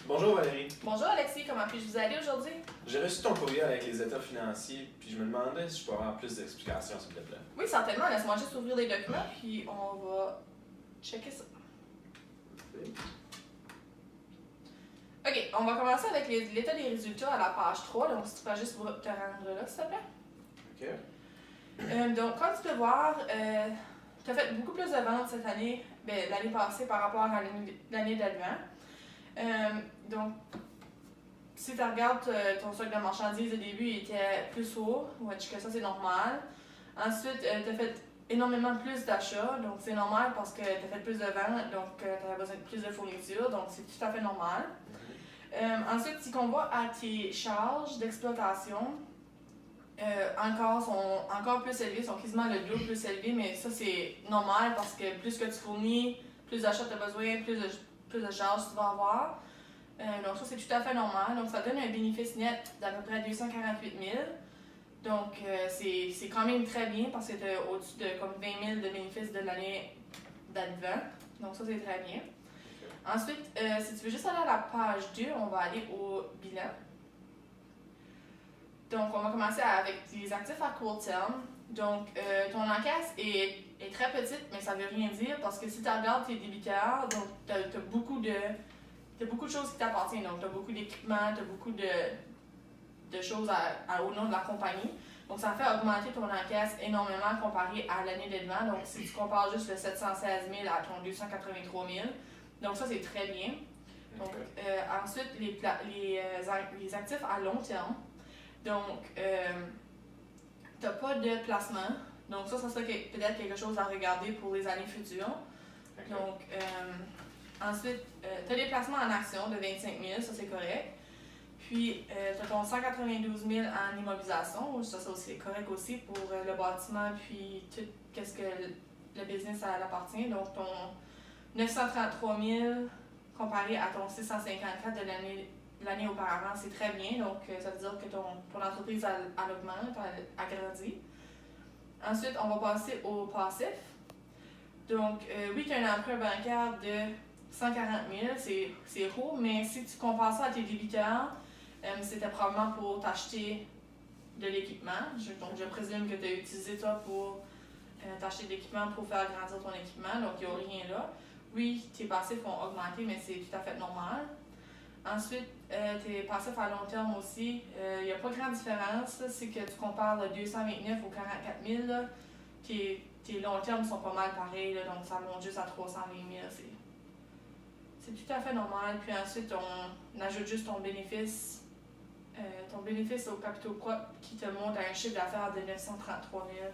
Bonjour Valérie. Bonjour Alexis, comment puis-je vous aider aujourd'hui? J'ai reçu ton courriel avec les états financiers, puis je me demandais si je pourrais avoir plus d'explications, s'il te plaît. Oui, certainement. Laisse-moi juste ouvrir les documents, puis on va checker ça. OK, on va commencer avec l'état des résultats à la page 3. Donc, si tu peux juste te rendre là, s'il te plaît. OK. Donc, comme tu peux voir, tu as fait beaucoup plus de ventes cette année, l'année passée par rapport à l'année d'avant. Donc, si tu regardes ton stock de marchandises au début, il était plus haut, que ça c'est normal. Ensuite, tu as fait énormément plus d'achats, donc c'est normal parce que tu as fait plus de ventes, donc tu as besoin de plus de fournitures, donc c'est tout à fait normal. Ensuite, si on voit à tes charges d'exploitation, sont encore plus élevées, sont quasiment le double plus élevées, mais ça c'est normal parce que plus que tu fournis, plus d'achats tu as besoin, plus de charges tu vas avoir. Donc ça c'est tout à fait normal. Donc ça donne un bénéfice net d'à peu près 248 000. Donc c'est quand même très bien parce que tu as au-dessus de comme 20 000 de bénéfices de l'année d'avant. Donc ça c'est très bien. Ensuite, si tu veux juste aller à la page 2, on va aller au bilan. Donc, on va commencer avec les actifs à court terme. Donc, ton encaisse est très petite, mais ça ne veut rien dire parce que si tu regardes tes débiteurs, donc tu as beaucoup de choses qui t'appartiennent. Donc, tu as beaucoup d'équipements, tu as beaucoup de choses au nom de la compagnie. Donc, ça fait augmenter ton encaisse énormément comparé à l'année d'avant. Donc, si tu compares juste le 716 000 à ton 283 000, donc ça, c'est très bien. Donc, ensuite, les actifs à long terme. Donc, tu n'as pas de placement. Donc, ça serait peut-être quelque chose à regarder pour les années futures. Okay. Donc, ensuite, tu as des placements en actions de 25 000, ça c'est correct. Puis, tu as ton 192 000 en immobilisation, ça c'est correct aussi pour le bâtiment, puis tout ce que le business appartient. Donc, ton 933 000 comparé à ton 654 de l'année auparavant, c'est très bien. Donc, ça veut dire que ton entreprise, elle augmente, elle agrandit. Ensuite, on va passer au passif. Donc, oui, tu as un emprunt bancaire de 140 000, c'est haut, mais si tu compares ça à tes débiteurs, c'était probablement pour t'acheter de l'équipement. Donc, je présume que tu as utilisé ça pour t'acheter de l'équipement pour faire grandir ton équipement. Donc, il n'y a rien là. Oui, tes passifs ont augmenté, mais c'est tout à fait normal. Ensuite, tes passifs à long terme aussi, il n'y a pas grande différence. C'est que tu compares le 229 au 44 000. Là, tes long termes sont pas mal pareils, là, donc ça monte juste à 320 000. C'est tout à fait normal. Puis ensuite, on ajoute juste ton bénéfice au capitaux propres qui te monte à un chiffre d'affaires de 933 000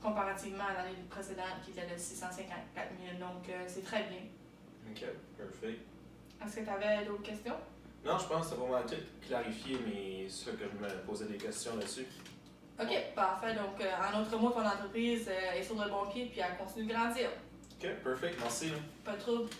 comparativement à l'année précédente qui était de 654 000. Donc, c'est très bien. OK, parfait. Est-ce que tu avais d'autres questions? Non, je pense que ça va vraiment tout clarifier, mais c'est sûr que je me posais des questions là-dessus. OK, parfait. Donc, en autre mot, ton entreprise est sur le bon pied puis elle continue de grandir. OK, parfait. Merci. Pas de trouble.